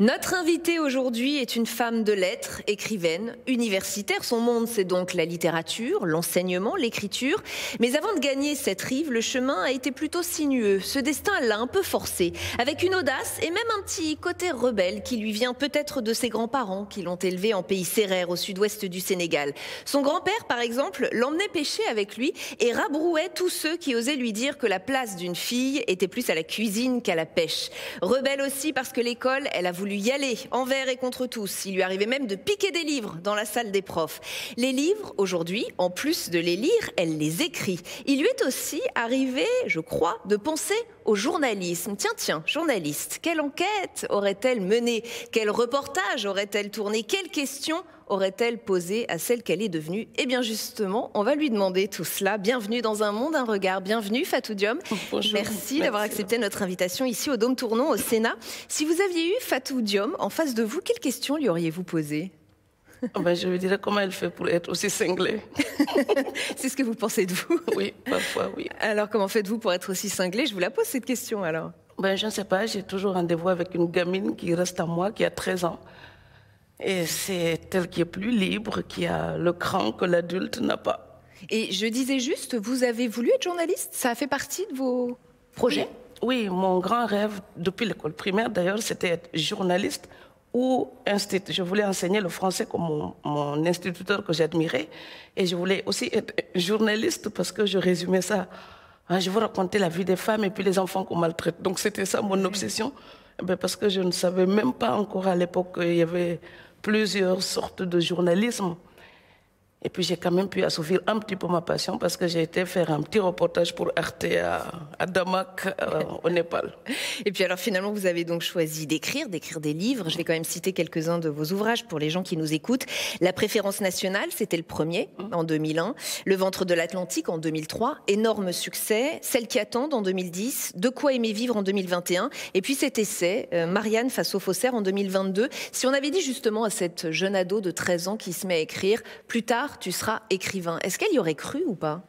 Notre invitée aujourd'hui est une femme de lettres, écrivaine, universitaire. Son monde, c'est donc la littérature, l'enseignement, l'écriture. Mais avant de gagner cette rive, le chemin a été plutôt sinueux. Ce destin l'a un peu forcé, avec une audace et même un petit côté rebelle qui lui vient peut-être de ses grands-parents qui l'ont élevée en pays sérère au sud-ouest du Sénégal. Son grand-père, par exemple, l'emmenait pêcher avec lui et rabrouait tous ceux qui osaient lui dire que la place d'une fille était plus à la cuisine qu'à la pêche. Rebelle aussi parce que l'école, elle a voulu y aller, envers et contre tous. Il lui arrivait même de piquer des livres dans la salle des profs. Les livres, aujourd'hui, en plus de les lire, elle les écrit. Il lui est aussi arrivé, je crois, de penser au journalisme. Tiens, journaliste, quelle enquête aurait-elle menée? Quel reportage aurait-elle tourné? Quelles questions aurait-elle posé à celle qu'elle est devenue? Eh bien justement, on va lui demander tout cela. Bienvenue dans Un Monde, un regard. Bienvenue Fatou Diom. Bonjour. Merci d'avoir accepté notre invitation ici au Dôme Tournon au Sénat. Si vous aviez eu Fatou Diom en face de vous, quelles questions lui auriez-vous posées? Je lui dirais comment elle fait pour être aussi cinglée. C'est ce que vous pensez de vous? Oui, parfois, oui. Alors comment faites-vous pour être aussi cinglée? Je vous la pose cette question alors. Je ne sais pas, j'ai toujours rendez-vous avec une gamine qui reste à moi, qui a 13 ans. Et c'est elle qui est plus libre, qui a le cran que l'adulte n'a pas. Et je disais juste, vous avez voulu être journaliste? Ça a fait partie de vos projets? Oui, mon grand rêve, depuis l'école primaire d'ailleurs, c'était être journaliste ou institut. Je voulais enseigner le français comme mon instituteur que j'admirais. Et je voulais aussi être journaliste parce que je résumais ça. Je veux raconter la vie des femmes et puis les enfants qu'on maltraite. Donc c'était ça mon obsession. Parce que je ne savais même pas encore à l'époque qu'il y avait plusieurs sortes de journalisme. Et puis j'ai quand même pu assouvir un petit peu ma passion parce que j'ai été faire un petit reportage pour Arte à Damak, au Népal. Et puis alors finalement vous avez donc choisi d'écrire des livres. Je vais quand même citer quelques-uns de vos ouvrages pour les gens qui nous écoutent. La préférence nationale, c'était le premier en 2001. Le ventre de l'Atlantique en 2003. Énorme succès. Celle qui attendent en 2010. De quoi aimer vivre en 2021. Et puis cet essai, Marianne face aux faussaires en 2022. Si on avait dit justement à cette jeune ado de 13 ans qui se met à écrire, plus tard, tu seras écrivain. Est-ce qu'elle y aurait cru ou pas?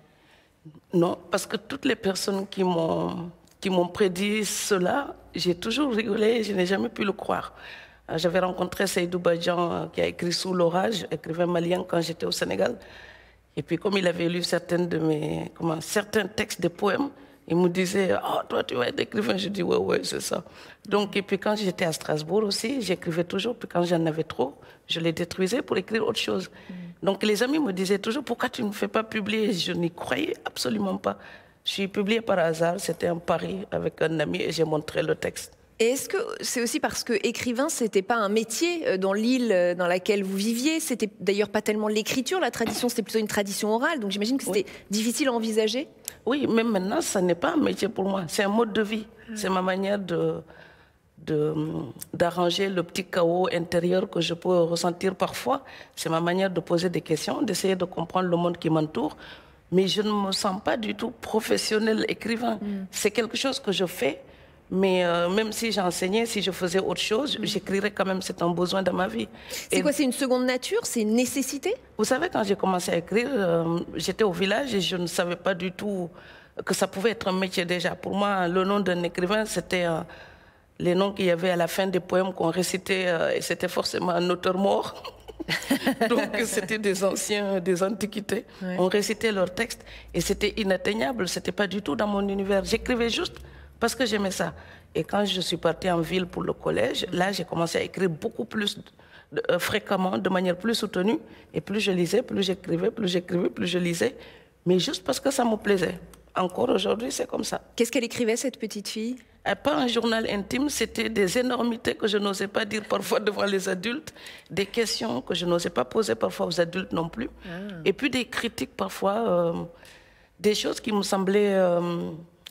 Non, parce que toutes les personnes qui m'ont prédit cela, j'ai toujours rigolé et je n'ai jamais pu le croire. J'avais rencontré Seydou Badjan qui a écrit Sous l'orage, écrivain malien quand j'étais au Sénégal. Et puis comme il avait lu certains textes de poèmes, il me disait « Oh, toi, tu vas être écrivain ?» Je dis « Ouais, c'est ça. » Donc, et puis quand j'étais à Strasbourg aussi, j'écrivais toujours. Puis quand j'en avais trop, je les détruisais pour écrire autre chose. Donc les amis me disaient toujours « Pourquoi tu ne fais pas publier ?» Je n'y croyais absolument pas. Je suis publiée par hasard, c'était un pari avec un ami et j'ai montré le texte. Et est-ce que c'est aussi parce que écrivain, c'était pas un métier dans l'île dans laquelle vous viviez? C'était d'ailleurs pas tellement l'écriture, la tradition, c'était plutôt une tradition orale. Donc j'imagine que c'était difficile à envisager. Oui, même maintenant, ça n'est pas un métier pour moi. C'est un mode de vie. C'est ma manière d'arranger le petit chaos intérieur que je peux ressentir parfois. C'est ma manière de poser des questions, d'essayer de comprendre le monde qui m'entoure. Mais je ne me sens pas du tout professionnel écrivain. C'est quelque chose que je fais. Mais même si j'enseignais, si je faisais autre chose, j'écrirais quand même, c'est un besoin dans ma vie. C'est quoi, c'est une seconde nature? C'est une nécessité? Vous savez, quand j'ai commencé à écrire, j'étais au village et je ne savais pas du tout que ça pouvait être un métier déjà. Pour moi, le nom d'un écrivain, c'était les noms qu'il y avait à la fin des poèmes qu'on récitait, et c'était forcément un auteur mort. Donc c'était des anciens, des antiquités. Ouais. On récitait leurs textes et c'était inatteignable, c'était pas du tout dans mon univers. J'écrivais juste parce que j'aimais ça. Et quand je suis partie en ville pour le collège, là, j'ai commencé à écrire beaucoup plus fréquemment, de manière plus soutenue. Et plus je lisais, plus j'écrivais, plus je lisais. Mais juste parce que ça me plaisait. Encore aujourd'hui, c'est comme ça. Qu'est-ce qu'elle écrivait, cette petite fille? Pas un journal intime, c'était des énormités que je n'osais pas dire parfois devant les adultes, des questions que je n'osais pas poser parfois aux adultes non plus. Et puis des critiques parfois, des choses qui me semblaient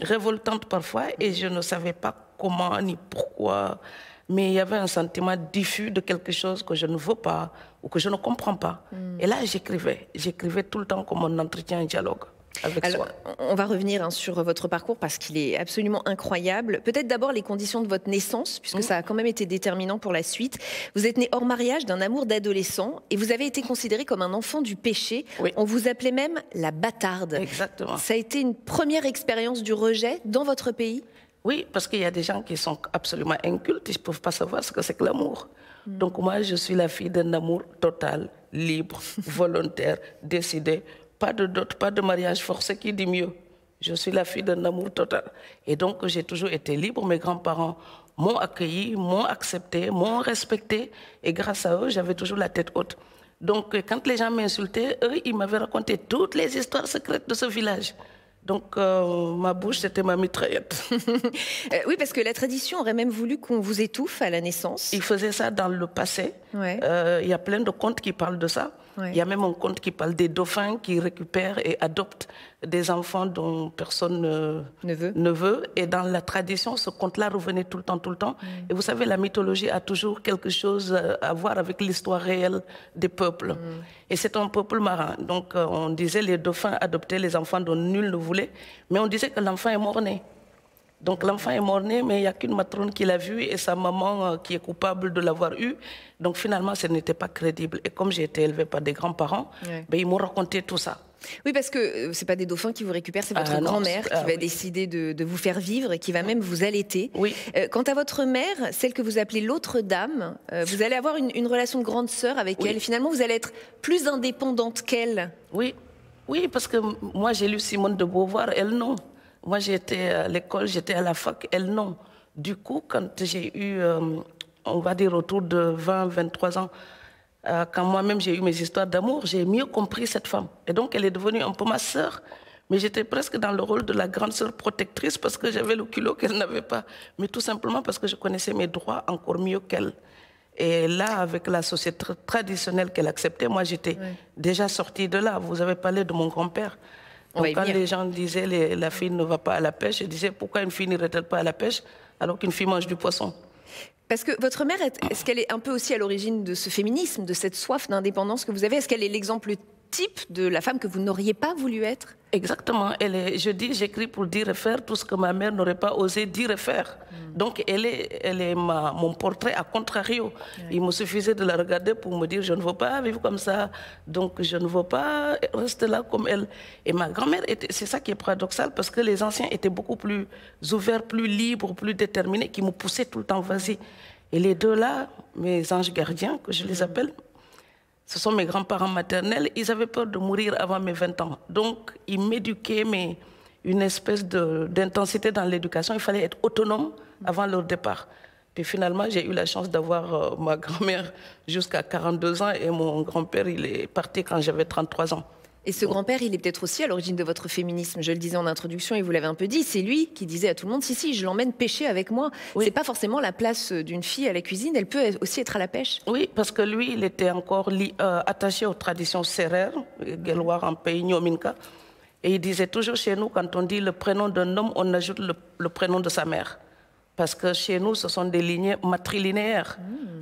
révoltante parfois et je ne savais pas comment ni pourquoi, mais il y avait un sentiment diffus de quelque chose que je ne veux pas ou que je ne comprends pas. Et là, j'écrivais tout le temps comme un entretien, un dialogue avec soi. On va revenir sur votre parcours parce qu'il est absolument incroyable. Peut-être d'abord les conditions de votre naissance, puisque ça a quand même été déterminant pour la suite. Vous êtes né hors mariage d'un amour d'adolescent et vous avez été considéré comme un enfant du péché. On vous appelait même la bâtarde. Exactement. Ça a été une première expérience du rejet dans votre pays? Oui, parce qu'il y a des gens qui sont absolument incultes, ils ne peuvent pas savoir ce que c'est que l'amour. Donc moi, je suis la fille d'un amour total, libre, volontaire, décidé. Pas de dot, pas de mariage forcé, qui dit mieux. Je suis la fille d'un amour total. Et donc, j'ai toujours été libre. Mes grands-parents m'ont accueilli, m'ont accepté, m'ont respecté. Et grâce à eux, j'avais toujours la tête haute. Donc, quand les gens m'insultaient, eux, ils m'avaient raconté toutes les histoires secrètes de ce village. Donc, ma bouche, c'était ma mitraillette. Oui, parce que la tradition aurait même voulu qu'on vous étouffe à la naissance. Ils faisaient ça dans le passé. Ouais. Il y a plein de contes qui parlent de ça. Ouais. Il y a même un conte qui parle des dauphins qui récupèrent et adoptent des enfants dont personne ne veut. Et dans la tradition, ce conte-là revenait tout le temps, tout le temps. Et vous savez, la mythologie a toujours quelque chose à voir avec l'histoire réelle des peuples. Et c'est un peuple marin. Donc, on disait les dauphins adoptaient les enfants dont nul ne voulait, mais on disait que l'enfant est mort-né. Donc l'enfant est mort-né, mais il n'y a qu'une matrone qui l'a vu et sa maman qui est coupable de l'avoir eu. Donc finalement, ce n'était pas crédible. Et comme j'ai été élevée par des grands-parents, ben, ils m'ont raconté tout ça. Oui, parce que ce n'est pas des dauphins qui vous récupèrent, c'est votre grand-mère qui va décider de vous faire vivre et qui va même vous allaiter. Oui. Quant à votre mère, celle que vous appelez l'autre dame, vous allez avoir une relation de grande sœur avec elle. Finalement, vous allez être plus indépendante qu'elle. Oui, oui, parce que moi, j'ai lu Simone de Beauvoir, elle non. Moi, j'étais à l'école, j'étais à la fac, elle non. Du coup, quand j'ai eu, on va dire autour de 20, 23 ans, quand moi-même j'ai eu mes histoires d'amour, j'ai mieux compris cette femme. Et donc, elle est devenue un peu ma sœur. Mais j'étais presque dans le rôle de la grande sœur protectrice parce que j'avais le culot qu'elle n'avait pas. Mais tout simplement parce que je connaissais mes droits encore mieux qu'elle. Et là, avec la société traditionnelle qu'elle acceptait, moi, j'étais déjà sortie de là. Vous avez parlé de mon grand-père. Donc, quand les gens disaient la fille ne va pas à la pêche, je disais pourquoi une fille n'irait-elle pas à la pêche alors qu'une fille mange du poisson? Parce que votre mère, est-ce qu'elle est un peu aussi à l'origine de ce féminisme, de cette soif d'indépendance que vous avez? Est-ce qu'elle est l'exemple type de la femme que vous n'auriez pas voulu être? Exactement. J'écris pour dire et faire tout ce que ma mère n'aurait pas osé dire et faire. Donc, elle est mon portrait à contrario. Il me suffisait de la regarder pour me dire, je ne veux pas vivre comme ça, donc je ne veux pas rester là comme elle. Et ma grand-mère, c'est ça qui est paradoxal, parce que les anciens étaient beaucoup plus ouverts, plus libres, plus déterminés, qui me poussaient tout le temps, vas-y. Et les deux là, mes anges gardiens, que je les appelle, ce sont mes grands-parents maternels, ils avaient peur de mourir avant mes 20 ans. Donc, ils m'éduquaient, mais une espèce d'intensité dans l'éducation. Il fallait être autonome avant leur départ. Puis finalement, j'ai eu la chance d'avoir ma grand-mère jusqu'à 42 ans et mon grand-père, il est parti quand j'avais 33 ans. Et ce grand-père, il est peut-être aussi à l'origine de votre féminisme. Je le disais en introduction et vous l'avez un peu dit. C'est lui qui disait à tout le monde, si, je l'emmène pêcher avec moi. Oui. C'est pas forcément la place d'une fille à la cuisine. Elle peut aussi être à la pêche. Oui, parce que lui, il était encore attaché aux traditions sérères, Guelwaar en pays Nyominka. Et il disait toujours chez nous, quand on dit le prénom d'un homme, on ajoute le prénom de sa mère. Parce que chez nous, ce sont des lignées matrilinéaires.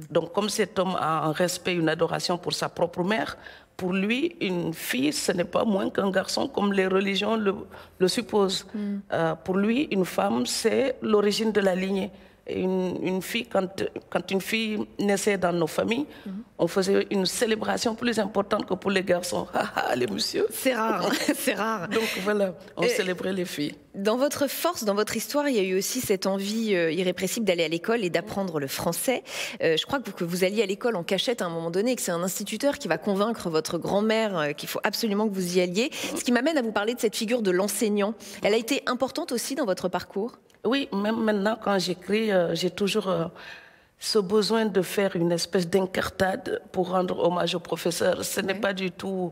Donc, comme cet homme a un respect, une adoration pour sa propre mère, pour lui, une fille, ce n'est pas moins qu'un garçon, comme les religions le supposent. Pour lui, une femme, c'est l'origine de la lignée. Une fille, quand une fille naissait dans nos familles, on faisait une célébration plus importante que pour les garçons. Les messieurs. C'est rare, c'est rare. Donc voilà, on célébrait les filles. Dans votre force, dans votre histoire, il y a eu aussi cette envie irrépressible d'aller à l'école et d'apprendre le français. Je crois que vous alliez à l'école en cachette à un moment donné et que c'est un instituteur qui va convaincre votre grand-mère qu'il faut absolument que vous y alliez. Ce qui m'amène à vous parler de cette figure de l'enseignant. Elle a été importante aussi dans votre parcours? Oui, même maintenant, quand j'écris, j'ai toujours ce besoin de faire une espèce d'incartade pour rendre hommage au professeur. Ce n'est pas du tout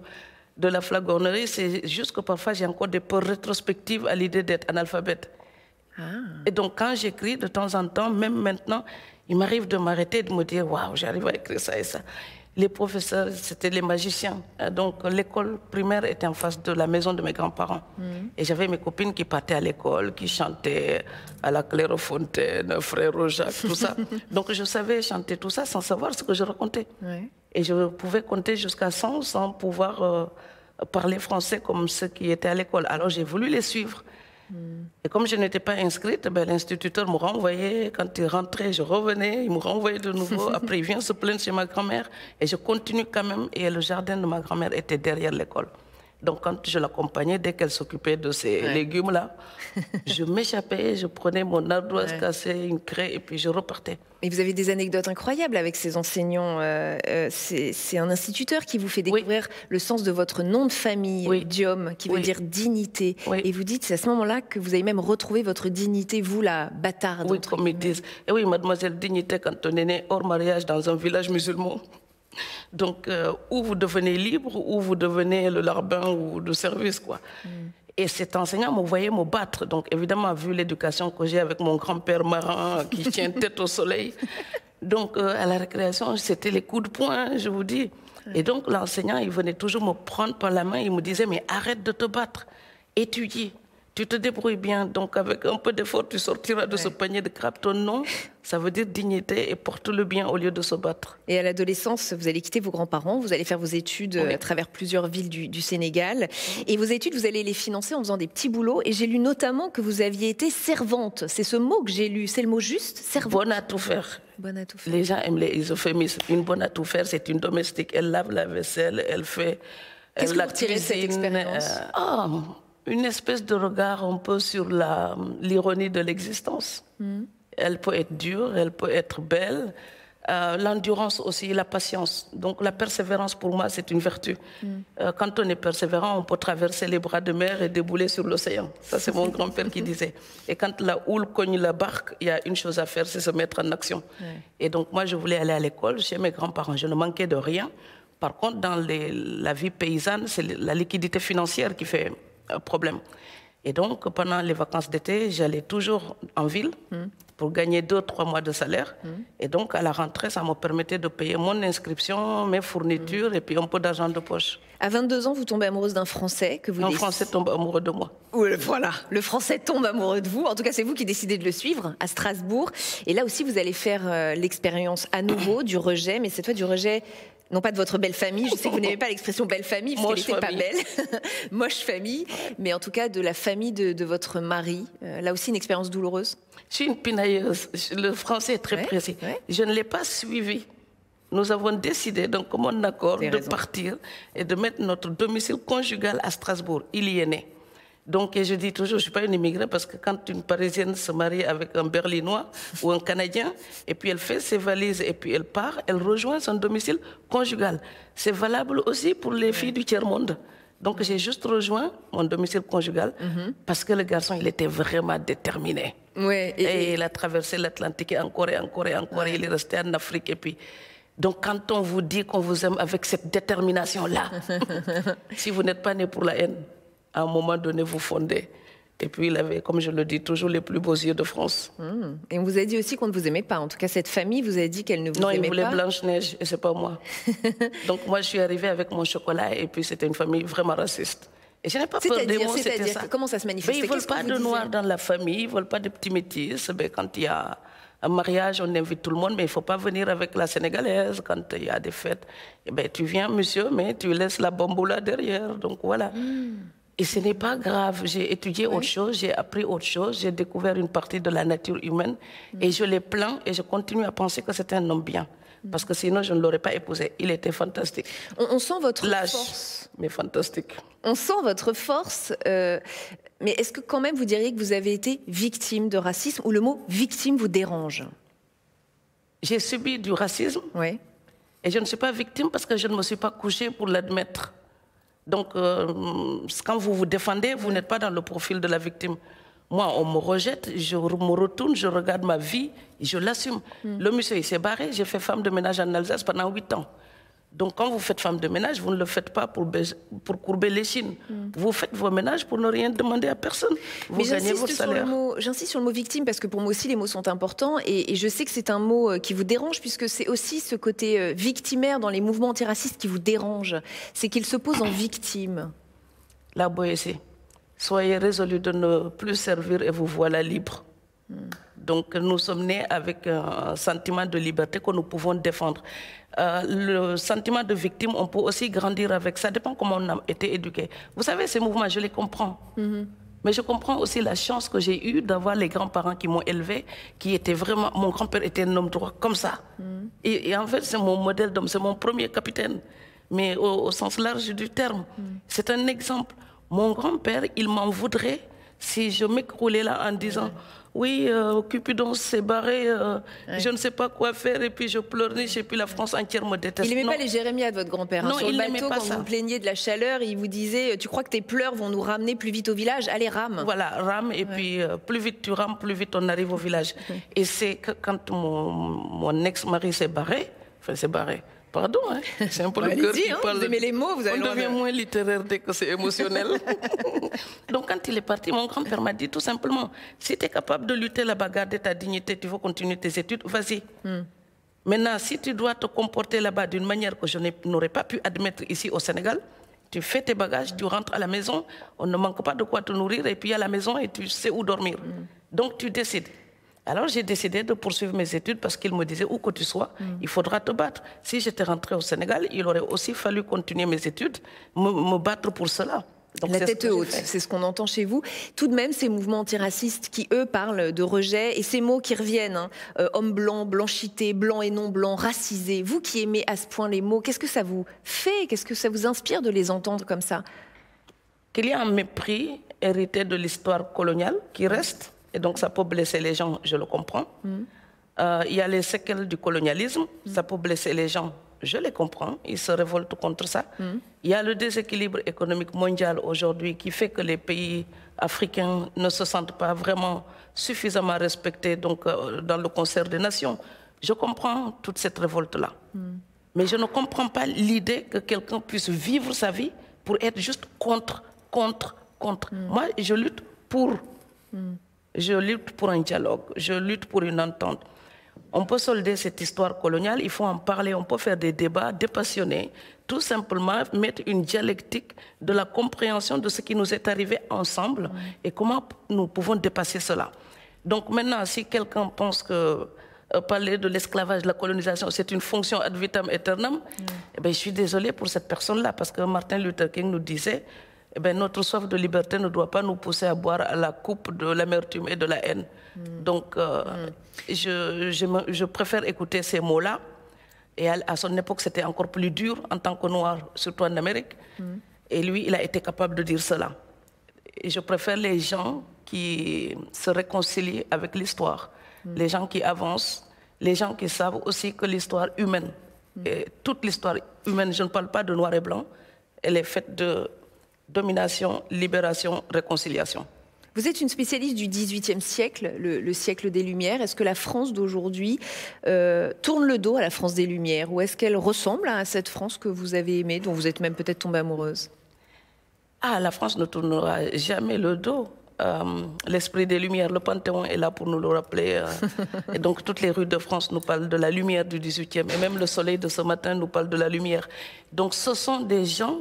de la flagornerie, c'est juste que parfois j'ai encore des peurs rétrospectives à l'idée d'être analphabète. Et donc quand j'écris, de temps en temps, même maintenant, il m'arrive de m'arrêter et de me dire « Waouh, j'arrive à écrire ça et ça ». Les professeurs, c'était les magiciens. Donc l'école primaire était en face de la maison de mes grands-parents. Et j'avais mes copines qui partaient à l'école, qui chantaient à la Clairefontaine, Frère Jacques, tout ça. Donc je savais chanter tout ça sans savoir ce que je racontais. Et je pouvais compter jusqu'à 100 sans pouvoir parler français comme ceux qui étaient à l'école. Alors j'ai voulu les suivre. Et comme je n'étais pas inscrite, l'instituteur me renvoyait. Quand il rentrait, je revenais, il me renvoyait de nouveau. Après, il vient se plaindre chez ma grand-mère. Et je continue quand même. Et le jardin de ma grand-mère était derrière l'école. Donc, quand je l'accompagnais, dès qu'elle s'occupait de ces légumes-là, je m'échappais, je prenais mon ardoise cassée, une craie, et puis je repartais. Et vous avez des anecdotes incroyables avec ces enseignants. C'est un instituteur qui vous fait découvrir le sens de votre nom de famille, Diom, qui veut dire dignité. Et vous dites, c'est à ce moment-là que vous avez même retrouvé votre dignité, vous, la bâtarde. Oui, comme ils disent. Et oui, mademoiselle Dignité, quand on est né hors mariage dans un village musulman. Donc, ou vous devenez libre, ou vous devenez le larbin ou de service, quoi. Et cet enseignant me voyait me battre. Donc, évidemment, vu l'éducation que j'ai avec mon grand-père marin qui tient tête au soleil. Donc, à la récréation, c'était les coups de poing, je vous dis. Et donc, l'enseignant, il venait toujours me prendre par la main. Il me disait, mais arrête de te battre. Étudie. Tu te débrouilles bien, donc avec un peu d'effort, tu sortiras de ce panier de crabes. Ton nom, ça veut dire dignité et porte le bien au lieu de se battre. Et à l'adolescence, vous allez quitter vos grands-parents, vous allez faire vos études à travers plusieurs villes du Sénégal. Et vos études, vous allez les financer en faisant des petits boulots. Et j'ai lu notamment que vous aviez été servante. C'est ce mot que j'ai lu, c'est le mot juste, servante. Bonne à tout faire. Bonne à tout faire. Les gens aiment les euphémismes. Une bonne à tout faire, c'est une domestique. Elle lave la vaisselle, elle fait Qu'est-ce que vous retirez de cette expérience? Une espèce de regard un peu sur l'ironie de l'existence. Elle peut être dure, elle peut être belle. L'endurance aussi, la patience. Donc la persévérance, pour moi, c'est une vertu. Quand on est persévérant, on peut traverser les bras de mer et débouler sur l'océan. Ça, c'est mon grand-père qui disait. Et quand la houle cogne la barque, il y a une chose à faire, c'est se mettre en action. Et donc moi, je voulais aller à l'école chez mes grands-parents. Je ne manquais de rien. Par contre, dans la vie paysanne, c'est la liquidité financière qui fait problème. Et donc, pendant les vacances d'été, j'allais toujours en ville pour gagner 2-3 mois de salaire. Et donc, à la rentrée, ça me permettait de payer mon inscription, mes fournitures et puis un peu d'argent de poche. À 22 ans, vous tombez amoureuse d'un Français que vous Un Français tombe amoureux de moi. Oui, voilà, le Français tombe amoureux de vous. En tout cas, c'est vous qui décidez de le suivre à Strasbourg. Et là aussi, vous allez faire l'expérience à nouveau du rejet, mais cette fois du rejet... Non pas de votre belle famille, je sais que vous n'aimez pas l'expression belle famille, parce qu'elle n'était pas belle, moche famille, mais en tout cas de la famille de votre mari. Là aussi, une expérience douloureuse. Je suis une pinailleuse, le français est très précis. Je ne l'ai pas suivi. Nous avons décidé d'un commun accord de partir et de mettre notre domicile conjugal à Strasbourg. Il y est né. Donc, et je dis toujours, je ne suis pas une immigrée parce que quand une Parisienne se marie avec un Berlinois ou un Canadien, et puis elle fait ses valises et puis elle part, elle rejoint son domicile conjugal. C'est valable aussi pour les filles du tiers-monde. Donc, j'ai juste rejoint mon domicile conjugal parce que le garçon, il était vraiment déterminé. Et il a traversé l'Atlantique et encore et encore et encore. Il est resté en Afrique et puis... Donc, quand on vous dit qu'on vous aime avec cette détermination-là, si vous n'êtes pas né pour la haine, à un moment donné, vous fondez. Et puis, il avait, comme je le dis, toujours les plus beaux yeux de France. Et on vous a dit aussi qu'on ne vous aimait pas. En tout cas, cette famille vous a dit qu'elle ne vous aimait pas. Non, il voulait Blanche-Neige, et ce n'est pas moi. Donc, moi, je suis arrivée avec mon chocolat, et puis c'était une famille vraiment raciste. Et je n'ai pas peur des mots, c'était ça. Comment ça se manifeste? Ils ne veulent pas de noirs dans la famille, ils ne veulent pas de petits métis. Quand il y a un mariage, on invite tout le monde, mais il ne faut pas venir avec la sénégalaise. Quand il y a des fêtes, tu viens, monsieur, mais tu laisses la bamboula derrière. Donc, voilà. Et ce n'est pas grave, j'ai étudié autre chose, j'ai appris autre chose, j'ai découvert une partie de la nature humaine et je l'ai plaint et je continue à penser que c'était un homme bien. Parce que sinon, je ne l'aurais pas épousé. Il était fantastique. On sent votre force. Mais fantastique. On sent votre force, mais est-ce que quand même vous diriez que vous avez été victime de racisme ou le mot victime vous dérange? J'ai subi du racisme et je ne suis pas victime parce que je ne me suis pas couchée pour l'admettre. Donc, quand vous vous défendez, vous n'êtes pas dans le profil de la victime. Moi, on me rejette, je me retourne, je regarde ma vie, je l'assume. Le monsieur, il s'est barré, j'ai fait femme de ménage en Alsace pendant 8 ans. Donc, quand vous faites femme de ménage, vous ne le faites pas pour courber l'échine. Vous faites vos ménages pour ne rien demander à personne. Vous gagnez votre salaire. J'insiste sur le mot victime parce que pour moi aussi, les mots sont importants. Et je sais que c'est un mot qui vous dérange puisque c'est aussi ce côté victimaire dans les mouvements antiracistes qui vous dérange. C'est qu'il se pose en victime. La Boétie. Soyez résolus de ne plus servir et vous voilà libre. Donc nous sommes nés avec un sentiment de liberté que nous pouvons défendre. Le sentiment de victime, on peut aussi grandir avec. Ça dépend comment on a été éduqué. Vous savez, ces mouvements, je les comprends. Mais je comprends aussi la chance que j'ai eue d'avoir les grands-parents qui m'ont élevé, qui étaient vraiment... Mon grand-père était un homme droit, comme ça. Et en fait, c'est mon modèle d'homme, c'est mon premier capitaine. mais au sens large du terme. C'est un exemple. Mon grand-père, il m'en voudrait si je m'écroulais là en disant oui, Cupidon s'est barré, je ne sais pas quoi faire, et puis je pleurniche, et puis la France entière me déteste. Il n'aimait pas les jérémiades, votre grand-père. Non, sur le il bateau, pas quand ça. vous plaigniez de la chaleur, il vous disait tu crois que tes pleurs vont nous ramener plus vite au village? Allez, rame. Voilà, rame, et puis plus vite tu rames, plus vite on arrive au village. Et c'est que quand mon ex-mari s'est barré, pardon, hein, c'est un peu le cœur qui parle. Vous aimez les mots, vous avez On devient moins littéraire dès que c'est émotionnel. Donc quand il est parti, mon grand-père m'a dit tout simplement, si tu es capable de lutter là-bas, garder ta dignité, tu veux continuer tes études, vas-y. Maintenant, si tu dois te comporter là-bas d'une manière que je n'aurais pas pu admettre ici au Sénégal, tu fais tes bagages, tu rentres à la maison, on ne manque pas de quoi te nourrir, et puis à la maison, et tu sais où dormir. Donc tu décides. Alors j'ai décidé de poursuivre mes études parce qu'il me disait, où que tu sois, il faudra te battre. Si j'étais rentrée au Sénégal, il aurait aussi fallu continuer mes études, me battre pour cela. Donc, la tête haute, c'est ce qu'on entend chez vous. Tout de même, ces mouvements antiracistes qui, eux, parlent de rejet, et ces mots qui reviennent, homme blanc, blanchité, blanc et non blanc, racisé, vous qui aimez à ce point les mots, qu'est-ce que ça vous fait? Qu'est-ce que ça vous inspire de les entendre comme ça? Qu'il y a un mépris hérité de l'histoire coloniale qui reste, et donc ça peut blesser les gens, je le comprends. Il y a les séquelles du colonialisme, ça peut blesser les gens, je les comprends, ils se révoltent contre ça. Il y a le déséquilibre économique mondial aujourd'hui qui fait que les pays africains ne se sentent pas vraiment suffisamment respectés donc, dans le concert des nations. Je comprends toute cette révolte-là. Mais je ne comprends pas l'idée que quelqu'un puisse vivre sa vie pour être juste contre. Moi, je lutte pour. Je lutte pour un dialogue, je lutte pour une entente. On peut solder cette histoire coloniale, il faut en parler, on peut faire des débats dépassionnés, tout simplement mettre une dialectique de la compréhension de ce qui nous est arrivé ensemble et comment nous pouvons dépasser cela. Donc maintenant, si quelqu'un pense que parler de l'esclavage, de la colonisation, c'est une fonction ad vitam aeternam, eh bien, je suis désolée pour cette personne-là, parce que Martin Luther King nous disait eh bien, notre soif de liberté ne doit pas nous pousser à boire à la coupe de l'amertume et de la haine. Donc, je préfère écouter ces mots-là. Et à son époque, c'était encore plus dur en tant que noir, surtout en Amérique. Et lui, il a été capable de dire cela. Et je préfère les gens qui se réconcilient avec l'histoire, les gens qui avancent, les gens qui savent aussi que l'histoire humaine, et toute l'histoire humaine, je ne parle pas de noir et blanc, elle est faite de domination, libération, réconciliation. Vous êtes une spécialiste du XVIIIe siècle, le siècle des Lumières. Est-ce que la France d'aujourd'hui tourne le dos à la France des Lumières, ou est-ce qu'elle ressemble à cette France que vous avez aimée, dont vous êtes même peut-être tombée amoureuse? Ah, la France ne tournera jamais le dos. L'esprit des Lumières, le Panthéon est là pour nous le rappeler. Et donc toutes les rues de France nous parlent de la lumière du XVIIIe. Et même le soleil de ce matin nous parle de la lumière. Donc ce sont des gens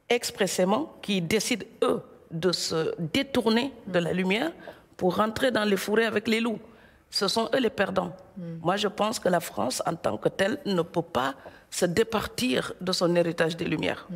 expressément qui décident, eux, de se détourner de la lumière pour rentrer dans les fourrés avec les loups. Ce sont eux les perdants. Moi, je pense que la France, en tant que telle, ne peut pas se départir de son héritage des Lumières.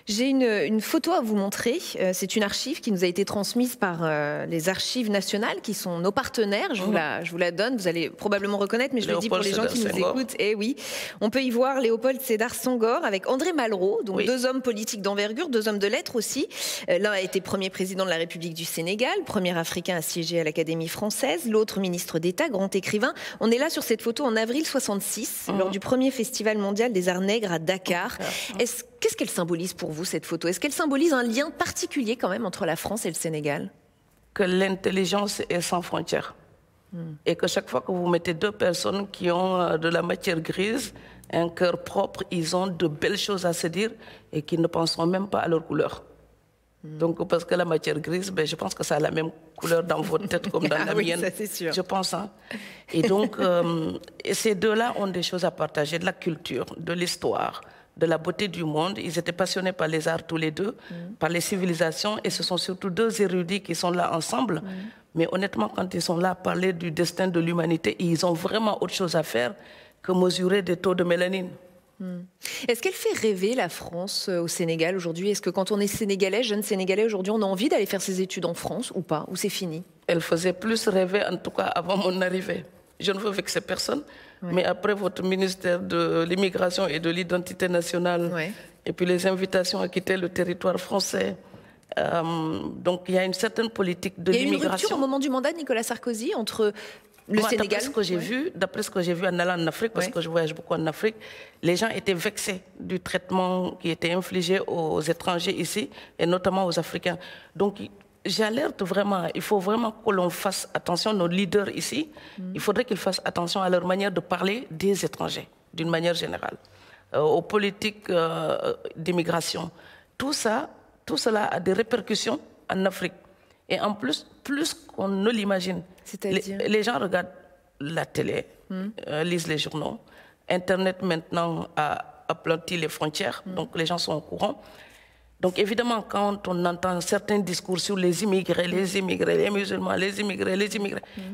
J'ai une photo à vous montrer. C'est une archive qui nous a été transmise par les Archives nationales, qui sont nos partenaires. Je vous la donne. Vous allez probablement reconnaître, mais je le dis pour les gens qui nous écoutent. Eh oui, on peut y voir Léopold Sédar Senghor avec André Malraux, donc deux hommes politiques d'envergure, deux hommes de lettres aussi. L'un a été premier président de la République du Sénégal, premier Africain à siéger à l'Académie française, l'autre ministre d'État, grand écrivain. On est là sur cette photo en avril 66, lors du premier festival mondial des arts nègres à Dakar. Qu'est-ce qu'elle symbolise pour vous, cette photo? Est-ce qu'elle symbolise un lien particulier quand même entre la France et le Sénégal? Que l'intelligence est sans frontières. Et que chaque fois que vous mettez deux personnes qui ont de la matière grise, un cœur propre, ils ont de belles choses à se dire et qui ne penseront même pas à leur couleur. Donc, parce que la matière grise, ben, je pense que ça a la même couleur dans votre tête comme dans la mienne. Ça, c'est sûr. Je pense. Hein. Et donc, ces deux-là ont des choses à partager, de la culture, de l'histoire, de la beauté du monde. Ils étaient passionnés par les arts tous les deux, par les civilisations, et ce sont surtout deux érudits qui sont là ensemble. Mais honnêtement, quand ils sont là à parler du destin de l'humanité, ils ont vraiment autre chose à faire que mesurer des taux de mélanine. Est-ce qu'elle fait rêver la France au Sénégal aujourd'hui? Est-ce que quand on est sénégalais, jeune sénégalais aujourd'hui, on a envie d'aller faire ses études en France ou pas? Ou c'est fini? Elle faisait plus rêver, en tout cas avant mon arrivée. Je ne veux vexer personne, Mais après votre ministère de l'immigration et de l'identité nationale, et puis les invitations à quitter le territoire français, donc il y a une certaine politique de l'immigration. Il y a eu une rupture au moment du mandat de Nicolas Sarkozy entre le Sénégal. D'après ce que j'ai vu en allant en Afrique, parce que je voyage beaucoup en Afrique, les gens étaient vexés du traitement qui était infligé aux étrangers ici, et notamment aux Africains. Donc j'alerte vraiment, il faut vraiment que l'on fasse attention, nos leaders ici, il faudrait qu'ils fassent attention à leur manière de parler des étrangers, d'une manière générale, aux politiques d'immigration. Tout cela a des répercussions en Afrique. Et en plus qu'on ne l'imagine. Les gens regardent la télé, lisent les journaux. Internet maintenant a aplati les frontières, donc les gens sont au courant. Donc évidemment, quand on entend certains discours sur les immigrés, les musulmans, les immigrés,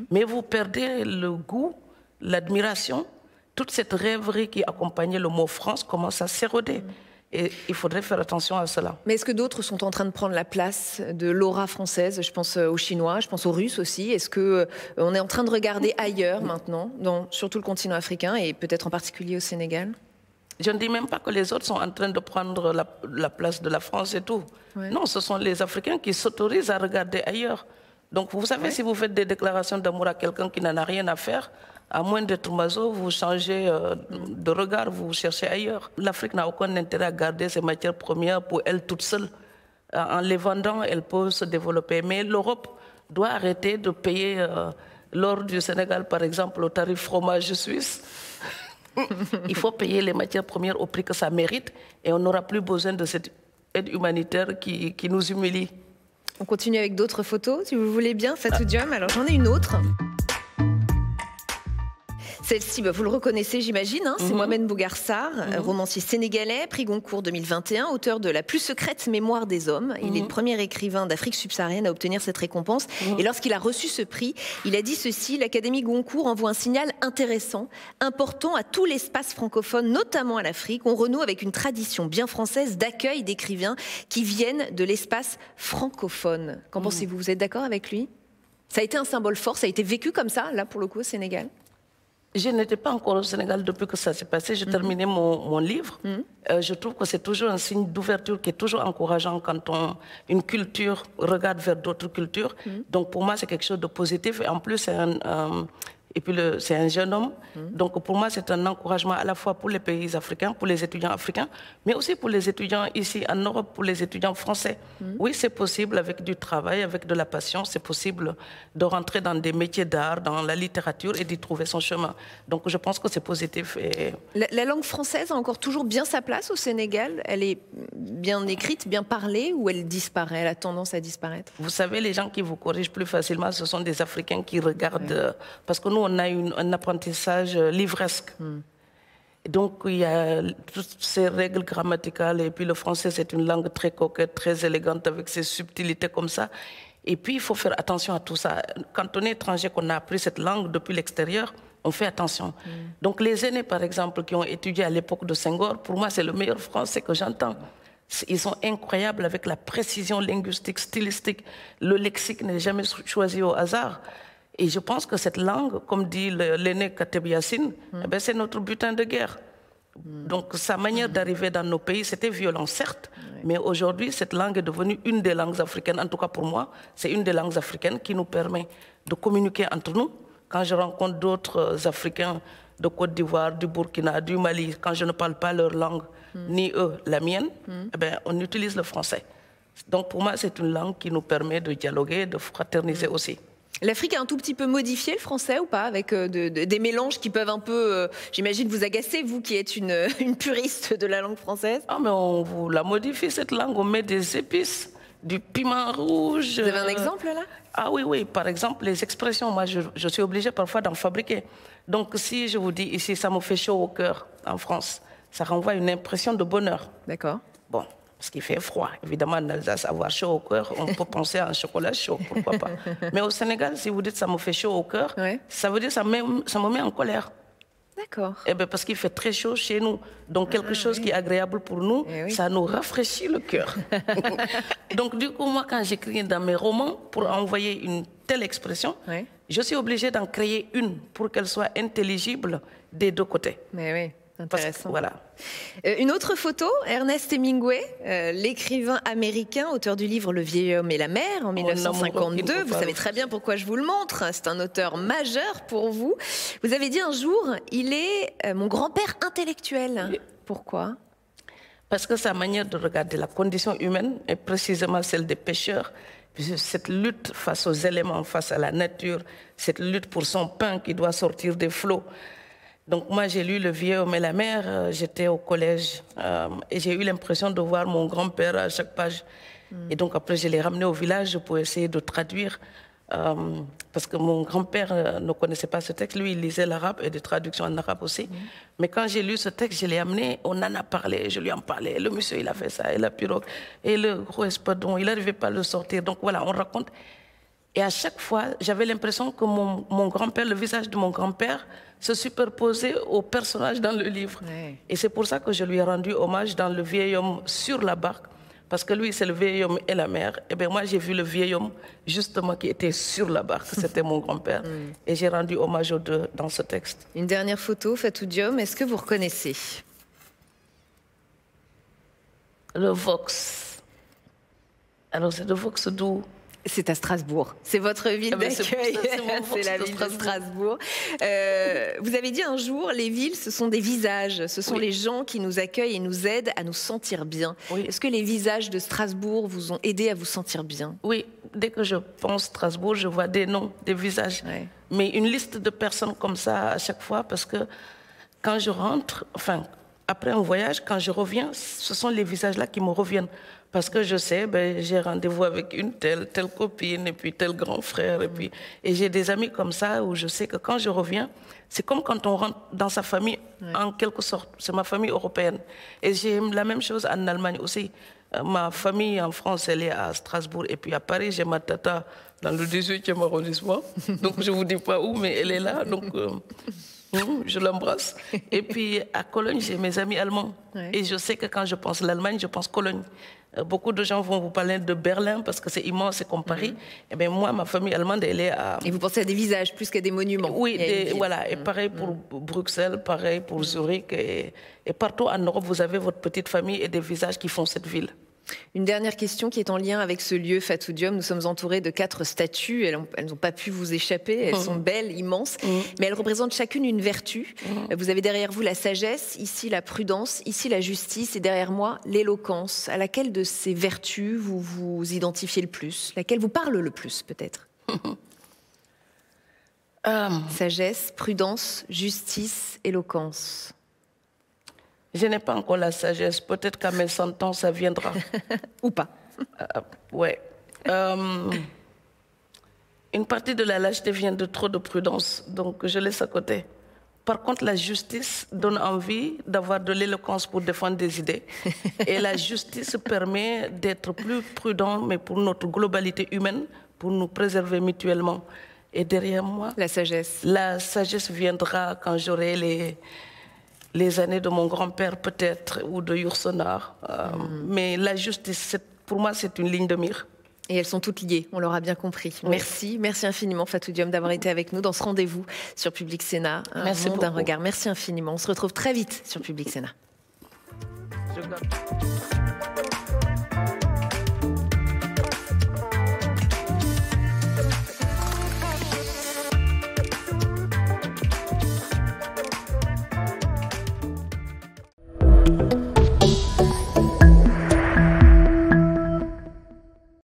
mais vous perdez le goût, l'admiration, toute cette rêverie qui accompagnait le mot France commence à s'éroder. Et il faudrait faire attention à cela. Mais est-ce que d'autres sont en train de prendre la place de l'aura française? Je pense aux Chinois, je pense aux Russes aussi. Est-ce qu'on est en train de regarder ailleurs maintenant, sur tout le continent africain et peut-être en particulier au Sénégal? Je ne dis même pas que les autres sont en train de prendre la place de la France et tout. Non, ce sont les Africains qui s'autorisent à regarder ailleurs. Donc vous savez, si vous faites des déclarations d'amour à quelqu'un qui n'en a rien à faire, à moins d'être maso, vous changez de regard, vous cherchez ailleurs. L'Afrique n'a aucun intérêt à garder ses matières premières pour elle toute seule. En les vendant, elle peut se développer. Mais l'Europe doit arrêter de payer l'or du Sénégal, par exemple, au tarif fromage suisse. Il faut payer les matières premières au prix que ça mérite et on n'aura plus besoin de cette aide humanitaire qui nous humilie. On continue avec d'autres photos, si vous voulez bien, Fatou Diom. Alors j'en ai une autre. Celle-ci, vous le reconnaissez, j'imagine, hein, c'est Mohamed Mbougar Sarr, romancier sénégalais, prix Goncourt 2021, auteur de La plus secrète mémoire des hommes. Il est le premier écrivain d'Afrique subsaharienne à obtenir cette récompense. Et lorsqu'il a reçu ce prix, il a dit ceci: l'Académie Goncourt envoie un signal intéressant, important à tout l'espace francophone, notamment à l'Afrique. On renoue avec une tradition bien française d'accueil d'écrivains qui viennent de l'espace francophone. Qu'en pensez-vous? Vous êtes d'accord avec lui? Ça a été un symbole fort, ça a été vécu comme ça, là, pour le coup, au Sénégal? Je n'étais pas encore au Sénégal depuis que ça s'est passé. J'ai terminé mon livre. Je trouve que c'est toujours un signe d'ouverture qui est toujours encourageant quand une culture regarde vers d'autres cultures. Donc pour moi, c'est quelque chose de positif. Et en plus, c'est un jeune homme. Donc pour moi, c'est un encouragement à la fois pour les pays africains, pour les étudiants africains, mais aussi pour les étudiants ici en Europe, pour les étudiants français. Oui, c'est possible avec du travail, avec de la passion. C'est possible de rentrer dans des métiers d'art, dans la littérature et d'y trouver son chemin. Donc je pense que c'est positif. Et... La langue française a encore toujours bien sa place au Sénégal? Elle est bien écrite, bien parlée, ou elle disparaît? Elle a tendance à disparaître? Vous savez, les gens qui vous corrigent plus facilement, ce sont des Africains qui regardent... Parce que nous, on a un apprentissage livresque. Donc, il y a toutes ces règles grammaticales. Et puis, le français, c'est une langue très coquette, très élégante, avec ses subtilités comme ça. Et puis, il faut faire attention à tout ça. Quand on est étranger, qu'on a appris cette langue depuis l'extérieur, on fait attention. Donc, les aînés, par exemple, qui ont étudié à l'époque de Senghor, pour moi, c'est le meilleur français que j'entends. Ils sont incroyables avec la précision linguistique, stylistique. Le lexique n'est jamais choisi au hasard. Et je pense que cette langue, comme dit l'aîné Kateb Yassine, c'est notre butin de guerre. Donc sa manière d'arriver dans nos pays, c'était violent, certes, mais aujourd'hui, cette langue est devenue une des langues africaines. En tout cas pour moi, c'est une des langues africaines qui nous permet de communiquer entre nous. Quand je rencontre d'autres Africains de Côte d'Ivoire, du Burkina, du Mali, quand je ne parle pas leur langue, ni eux la mienne, on utilise le français. Donc pour moi, c'est une langue qui nous permet de dialoguer, de fraterniser aussi. L'Afrique a un tout petit peu modifié le français ou pas, avec des mélanges qui peuvent un peu, j'imagine, vous agacer, vous qui êtes une puriste de la langue française? Ah, mais on vous la modifie, cette langue, on met des épices, du piment rouge. Vous avez un exemple là? Ah oui, oui, par exemple, les expressions, moi je suis obligée parfois d'en fabriquer. Donc si je vous dis ici, ça me fait chaud au cœur en France, ça renvoie une impression de bonheur. D'accord. Bon. Parce qu'il fait froid. Évidemment, en Alsace, avoir chaud au cœur, on peut penser à un chocolat chaud, pourquoi pas. Mais au Sénégal, si vous dites ça me fait chaud au cœur, ça veut dire que ça me met en colère. D'accord. Eh bien, parce qu'il fait très chaud chez nous. Donc, quelque chose qui est agréable pour nous, ça nous rafraîchit le cœur. Donc, du coup, moi, quand j'écris dans mes romans, pour envoyer une telle expression, Oui. je suis obligée d'en créer une pour qu'elle soit intelligible des deux côtés. Mais oui. Intéressant. Voilà. Une autre photo, Ernest Hemingway, l'écrivain américain, auteur du livre Le vieil homme et la mer en 1952. Vous savez très bien pourquoi je vous le montre. C'est un auteur majeur pour vous. Vous avez dit un jour, il est mon grand-père intellectuel. Oui. Pourquoi ? Parce que sa manière de regarder la condition humaine est précisément celle des pêcheurs. Cette lutte face aux éléments, face à la nature, cette lutte pour son pain qui doit sortir des flots. Donc moi, j'ai lu Le vieil homme et la mer, j'étais au collège et j'ai eu l'impression de voir mon grand-père à chaque page. Et donc après, je l'ai ramené au village pour essayer de traduire, parce que mon grand-père ne connaissait pas ce texte. Lui, il lisait l'arabe et des traductions en arabe aussi. Mais quand j'ai lu ce texte, je l'ai amené, on en a parlé, je lui en parlais. Le monsieur, il a fait ça, et la pirogue, et le gros espadon, il n'arrivait pas à le sortir. Donc voilà, on raconte. Et à chaque fois, j'avais l'impression que mon grand-père, le visage de mon grand-père, se superposait au personnage dans le livre. Ouais. Et c'est pour ça que je lui ai rendu hommage dans Le vieil homme sur la barque, parce que lui, c'est le vieil homme et la mer. Et bien moi, j'ai vu le vieil homme, justement, qui était sur la barque. C'était mon grand-père. Et j'ai rendu hommage aux deux dans ce texte. Une dernière photo, Fatou Diom, est-ce que vous reconnaissez? Le Vox. Alors, c'est le Vox d'où? C'est à Strasbourg. C'est votre ville d'accueil. C'est la ville de Strasbourg. Vous avez dit un jour, les villes, ce sont des visages. Ce sont les gens qui nous accueillent et nous aident à nous sentir bien. Oui. Est-ce que les visages de Strasbourg vous ont aidé à vous sentir bien? Oui. Dès que je pense Strasbourg, je vois des noms, des visages. Ouais. Mais une liste de personnes comme ça à chaque fois, parce que quand je rentre, enfin, après un voyage, quand je reviens, ce sont les visages-là qui me reviennent. Parce que je sais, j'ai rendez-vous avec une telle copine, et puis tel grand frère, et j'ai des amis comme ça où je sais que quand je reviens, c'est comme quand on rentre dans sa famille, en quelque sorte. C'est ma famille européenne. Et j'ai la même chose en Allemagne aussi. Ma famille en France, elle est à Strasbourg, et puis à Paris, j'ai ma tata dans le 18e arrondissement. Donc je ne vous dis pas où, mais elle est là, donc je l'embrasse. Et puis à Cologne, j'ai mes amis allemands. Et je sais que quand je pense l'Allemagne, je pense Cologne. Beaucoup de gens vont vous parler de Berlin parce que c'est immense, c'est comme Paris. Et bien moi, ma famille allemande, elle est à... Et vous pensez à des visages plus qu'à des monuments? Oui, voilà. Et pareil pour Bruxelles, pareil pour Zurich. Et partout en Europe, vous avez votre petite famille et des visages qui font cette ville. Une dernière question qui est en lien avec ce lieu, Fatou Diom. Nous sommes entourés de 4 statues. Elles n'ont pas pu vous échapper. Elles sont belles, immenses. Mais elles représentent chacune une vertu. Vous avez derrière vous la sagesse, ici la prudence, ici la justice et derrière moi l'éloquence. À laquelle de ces vertus vous vous identifiez le plus? Laquelle vous parle le plus, peut-être? Sagesse, prudence, justice, éloquence. Je n'ai pas encore la sagesse. Peut-être qu'à mes 100 ans, ça viendra. Ou pas. Ouais. Une partie de la lâcheté vient de trop de prudence, donc je laisse à côté. Par contre, la justice donne envie d'avoir de l'éloquence pour défendre des idées. Et la justice permet d'être plus prudent, mais pour notre globalité humaine, pour nous préserver mutuellement. Et derrière moi... La sagesse. La sagesse viendra quand j'aurai les années de mon grand-père peut-être, ou de Yourcenar. Mais la justice, pour moi, c'est une ligne de mire. Et elles sont toutes liées, on l'aura bien compris. Oui. Merci infiniment Fatou Diom d'avoir été avec nous dans ce rendez-vous sur Public Sénat. Merci beaucoup. D'un regard. Merci infiniment. On se retrouve très vite sur Public Sénat.